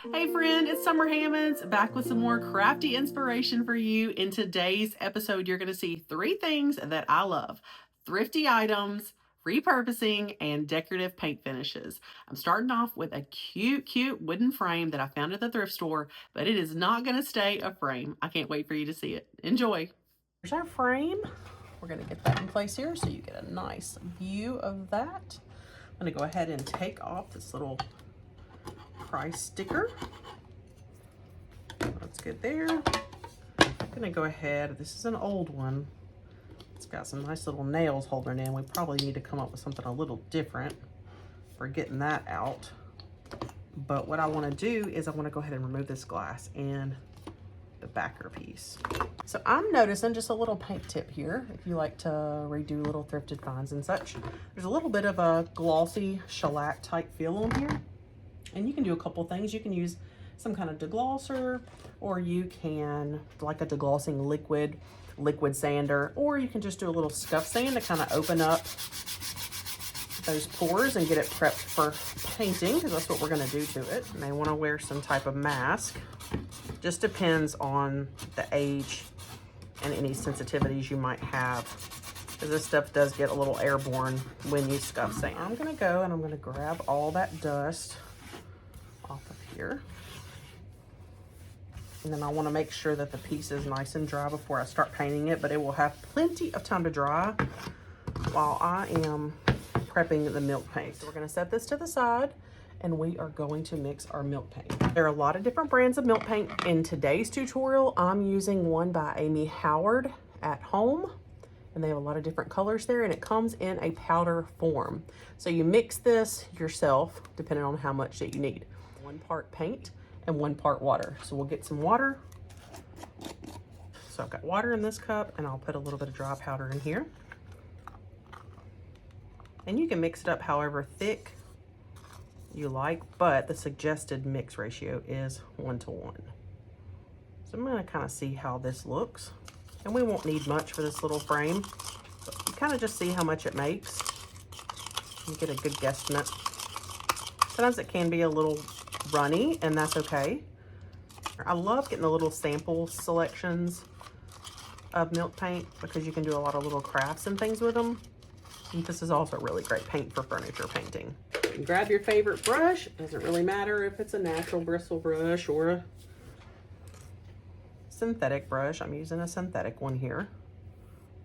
Hey friend, it's Summer Hammonds back with some more crafty inspiration for you. In today's episode, you're going to see 3 things that I love: thrifty items, repurposing, and decorative paint finishes. I'm starting off with a cute wooden frame that I found at the thrift store, but it is not going to stay a frame. I can't wait for you to see it. Enjoy. Here's our frame. We're going to get that in place here so you get a nice view of that. I'm going to go ahead and take off this little price sticker. That's good there. I'm gonna go ahead, this is an old one. It's got some nice little nails holding it in. We probably need to come up with something a little different for getting that out. But what I wanna do is I wanna go ahead and remove this glass and the backer piece. So I'm noticing just a little paint tip here. If you like to redo little thrifted finds and such, there's a little bit of a glossy shellac type feel on here. And you can do a couple things. You can use some kind of deglosser, or you can, like a deglossing liquid sander, or you can just do a little scuff sand to kind of open up those pores and get it prepped for painting, because that's what we're going to do to it. You may want to wear some type of mask. Just depends on the age and any sensitivities you might have, because this stuff does get a little airborne when you scuff sand. I'm going to go and I'm going to grab all that dust off of here. And then I want to make sure that the piece is nice and dry before I start painting it, but it will have plenty of time to dry while I am prepping the milk paint. So we're going to set this to the side and we are going to mix our milk paint. There are a lot of different brands of milk paint. In today's tutorial, I'm using one by Amy Howard at home, and they have a lot of different colors there, and it comes in a powder form. So you mix this yourself depending on how much that you need. 1 part paint and 1 part water. So we'll get some water. So I've got water in this cup, and I'll put a little bit of dry powder in here. And you can mix it up however thick you like, but the suggested mix ratio is 1 to 1. So I'm gonna kind of see how this looks. And we won't need much for this little frame, but you kind of just see how much it makes. You get a good guesstimate. Sometimes it can be a little runny, and that's okay. I love getting the little sample selections of milk paint because you can do a lot of little crafts and things with them. And this is also really great paint for furniture painting. You can grab your favorite brush. It doesn't really matter if it's a natural bristle brush or a synthetic brush. I'm using a synthetic one here.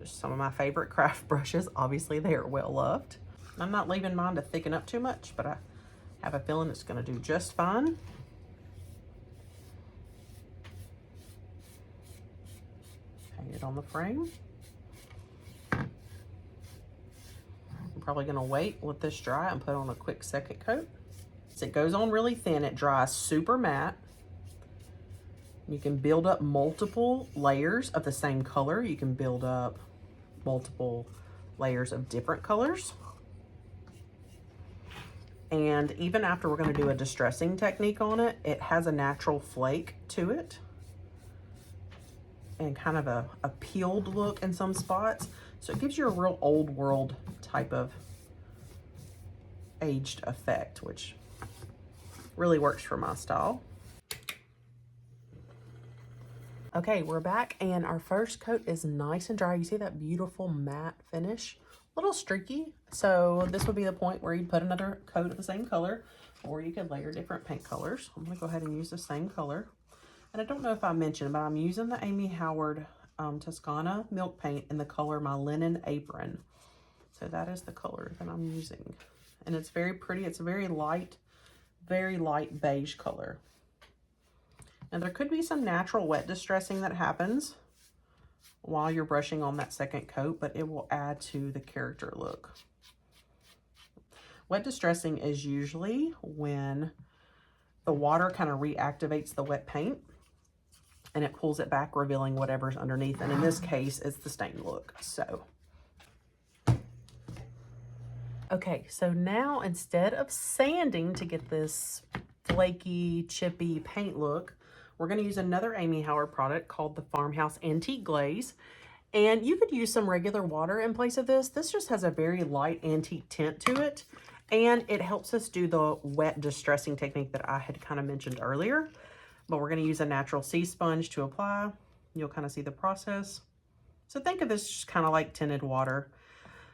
Just some of my favorite craft brushes. Obviously they are well loved. I'm not leaving mine to thicken up too much, but I have a feeling it's going to do just fine. Hang it on the frame. I'm probably going to wait, let this dry, and put on a quick second coat. So it goes on really thin. It dries super matte. You can build up multiple layers of the same color. You can build up multiple layers of different colors. And even after we're going to do a distressing technique on it, it has a natural flake to it and kind of a peeled look in some spots. So it gives you a real old world type of aged effect, which really works for my style. Okay, we're back, and our first coat is nice and dry. You see that beautiful matte finish? A little streaky, so this would be the point where you'd put another coat of the same color, or you could layer different paint colors. I'm gonna go ahead and use the same color. And I don't know if I mentioned, but I'm using the Amy Howard Toscana milk paint in the color My Linen Apron. So that is the color that I'm using. And it's very pretty. It's a very light beige color. And there could be some natural wet distressing that happens while you're brushing on that second coat, but it will add to the character look. Wet distressing is usually when the water kind of reactivates the wet paint and it pulls it back, revealing whatever's underneath. And in this case, it's the stain look. So, okay, so now instead of sanding to get this flaky, chippy paint look, we're going to use another Amy Howard product called the Farmhouse Antique Glaze. And you could use some regular water in place of this. This just has a very light antique tint to it. And it helps us do the wet distressing technique that I had kind of mentioned earlier. But we're going to use a natural sea sponge to apply. You'll kind of see the process. So think of this just kind of like tinted water.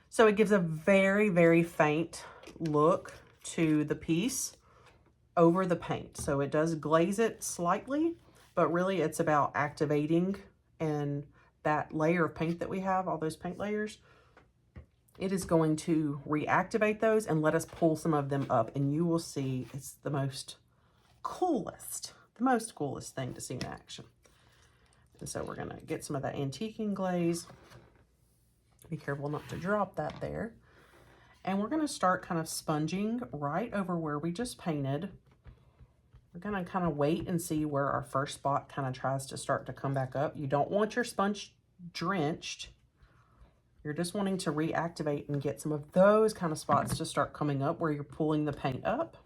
So it gives a very, very faint look to the piece over the paint. So it does glaze it slightly, but really it's about activating, and that layer of paint that we have, all those paint layers, it is going to reactivate those and let us pull some of them up, and you will see it's the most coolest thing to see in action. And so we're gonna get some of that antiquing glaze. Be careful not to drop that there. And we're gonna start kind of sponging right over where we just painted. We're gonna kind of wait and see where our first spot kind of tries to start to come back up. You don't want your sponge drenched. You're just wanting to reactivate and get some of those kind of spots to start coming up where you're pulling the paint up.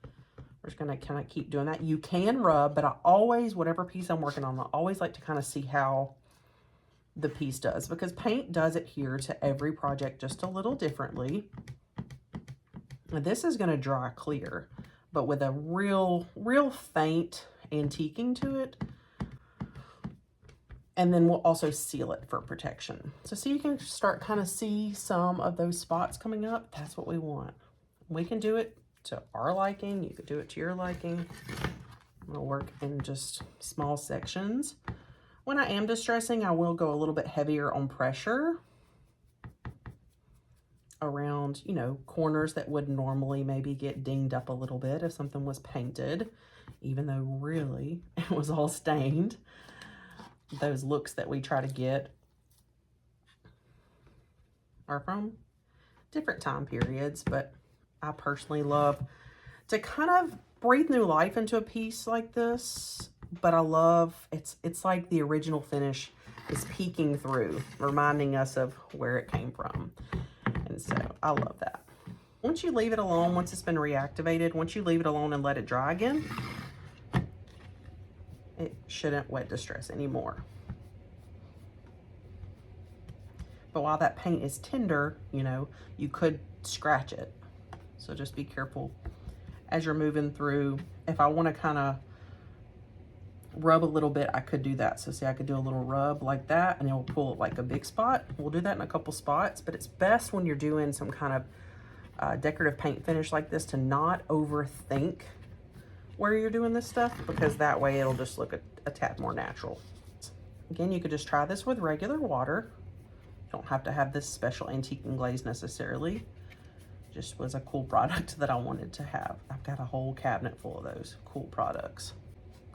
We're just gonna kind of keep doing that. You can rub, but I always, whatever piece I'm working on, I always like to kind of see how the piece does, because paint does adhere to every project just a little differently. And this is gonna dry clear, but with a real faint antiquing to it. And then we'll also seal it for protection. So see, you can start kind of see some of those spots coming up. That's what we want. We can do it to our liking. You could do it to your liking. I'm gonna work in just small sections. When I am distressing, I will go a little bit heavier on pressure around, you know, corners that would normally maybe get dinged up a little bit if something was painted, even though really it was all stained. Those looks that we try to get are from different time periods, but I personally love to kind of breathe new life into a piece like this. But I love, it's like the original finish is peeking through, reminding us of where it came from. And so I love that. Once you leave it alone, once it's been reactivated, once you leave it alone and let it dry again, it shouldn't wet distress anymore. But while that paint is tender, you know, you could scratch it. So just be careful as you're moving through. If I want to kind of rub a little bit, I could do that. So see, I could do a little rub like that, and it will pull it like a big spot. We'll do that in a couple spots, but it's best when you're doing some kind of decorative paint finish like this to not overthink where you're doing this stuff, because that way it'll just look a tad more natural. Again, you could just try this with regular water. You don't have to have this special antiquing glaze necessarily. Just was a cool product that I wanted to have. I've got a whole cabinet full of those cool products.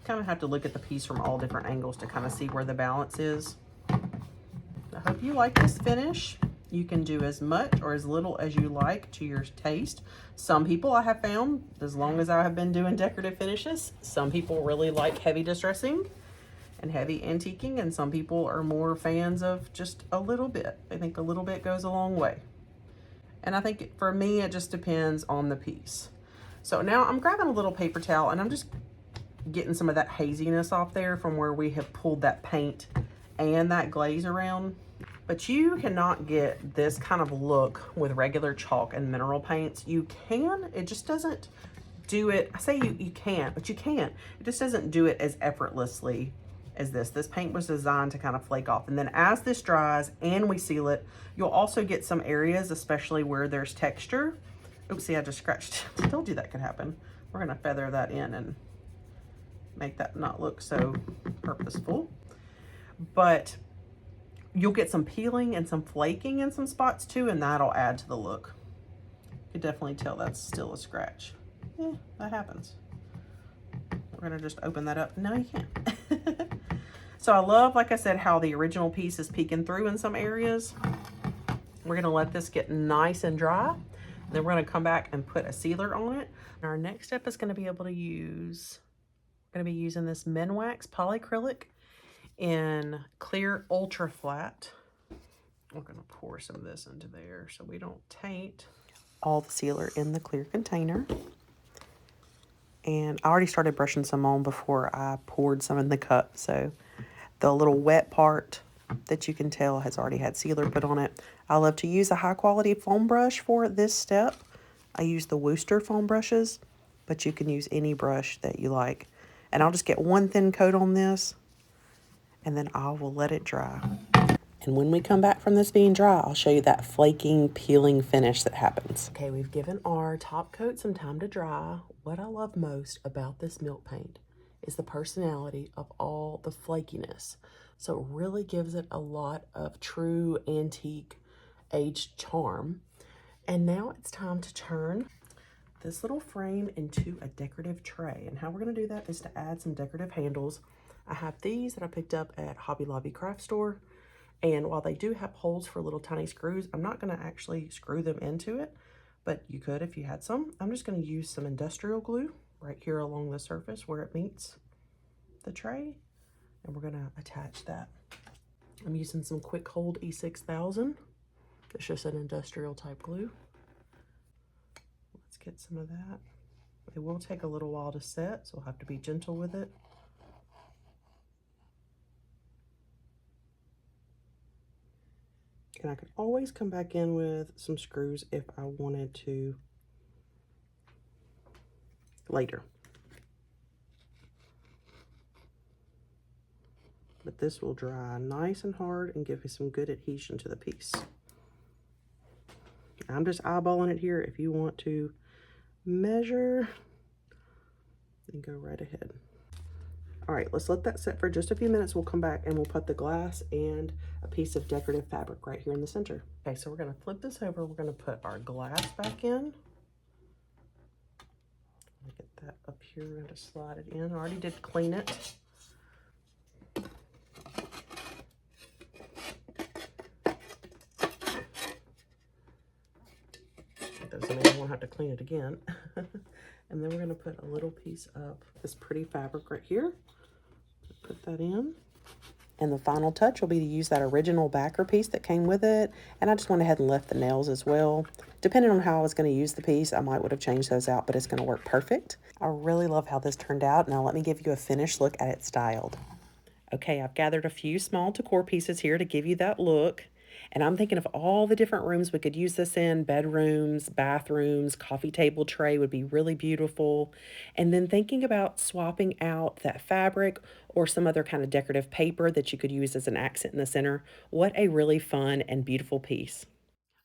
Kind of have to look at the piece from all different angles to kind of see where the balance is. I hope you like this finish. You can do as much or as little as you like to your taste. Some people I have found, as long as I have been doing decorative finishes, some people really like heavy distressing and heavy antiquing, and some people are more fans of just a little bit. They think a little bit goes a long way. And I think for me, it just depends on the piece. So now I'm grabbing a little paper towel and I'm just getting some of that haziness off there from where we have pulled that paint and that glaze around. But you cannot get this kind of look with regular chalk and mineral paints. You can, it just doesn't do it. I say you can't, but you can't. It just doesn't do it as effortlessly as this. This paint was designed to kind of flake off. And then as this dries and we seal it, you'll also get some areas, especially where there's texture. Oops, see, I just scratched. I told you that could happen. We're gonna feather that in and make that not look so purposeful. But you'll get some peeling and some flaking in some spots too, and that'll add to the look. You can definitely tell that's still a scratch. Yeah, that happens. We're gonna just open that up. No, you can't. So I love, like I said, how the original piece is peeking through in some areas. We're gonna let this get nice and dry. Then we're gonna come back and put a sealer on it. And our next step is gonna be able to use, we're gonna be using this Minwax polyacrylic in clear ultra flat. We're gonna pour some of this into there so we don't taint all the sealer in the clear container. And I already started brushing some on before I poured some in the cup. So the little wet part that you can tell has already had sealer put on it. I love to use a high quality foam brush for this step. I use the Wooster foam brushes, but you can use any brush that you like. And I'll just get one thin coat on this, and then I will let it dry. And when we come back from this being dry, I'll show you that flaking, peeling finish that happens. Okay, we've given our top coat some time to dry. What I love most about this milk paint is the personality of all the flakiness. So it really gives it a lot of true antique aged charm. And now it's time to turn this little frame into a decorative tray. And how we're going to do that is to add some decorative handles. I have these that I picked up at Hobby Lobby craft store. And while they do have holes for little tiny screws, I'm not going to actually screw them into it, but you could if you had some. I'm just going to use some industrial glue right here along the surface where it meets the tray, and we're going to attach that. I'm using some Quick Hold E6000. It's just an industrial type glue. Let's get some of that. It will take a little while to set, so we'll have to be gentle with it. And I could always come back in with some screws if I wanted to later. But this will dry nice and hard and give me some good adhesion to the piece. I'm just eyeballing it here. If you want to measure, then go right ahead. All right, let's let that set for just a few minutes. We'll come back and we'll put the glass and a piece of decorative fabric right here in the center. Okay, so we're gonna flip this over. We're gonna put our glass back in. Get that up here, we're gonna slide it in. I already did clean it. Doesn't mean I won't have to clean it again. And then we're gonna put a little piece of this pretty fabric right here. Put that in. And the final touch will be to use that original backer piece that came with it. And I just went ahead and left the nails as well. Depending on how I was going to use the piece, I might would have changed those out, but it's going to work perfect. I really love how this turned out. Now let me give you a finished look at it styled. Okay, I've gathered a few small decor pieces here to give you that look. And I'm thinking of all the different rooms we could use this in. Bedrooms, bathrooms, coffee table tray would be really beautiful. And then thinking about swapping out that fabric or some other kind of decorative paper that you could use as an accent in the center. What a really fun and beautiful piece.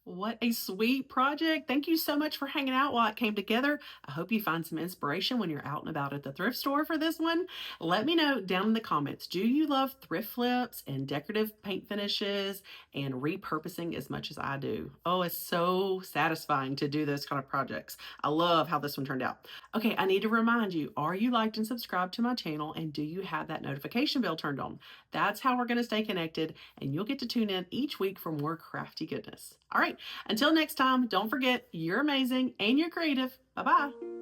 What a sweet project. Thank you so much for hanging out while it came together. I hope you find some inspiration when you're out and about at the thrift store for this one. Let me know down in the comments, do you love thrift flips and decorative paint finishes and repurposing as much as I do? Oh, it's so satisfying to do those kind of projects. I love how this one turned out. Okay, I need to remind you, are you liked and subscribed to my channel, and do you have that notification bell turned on? That's how we're going to stay connected, and you'll get to tune in each week for more crafty goodness. All right, until next time, don't forget, you're amazing and you're creative. Bye-bye.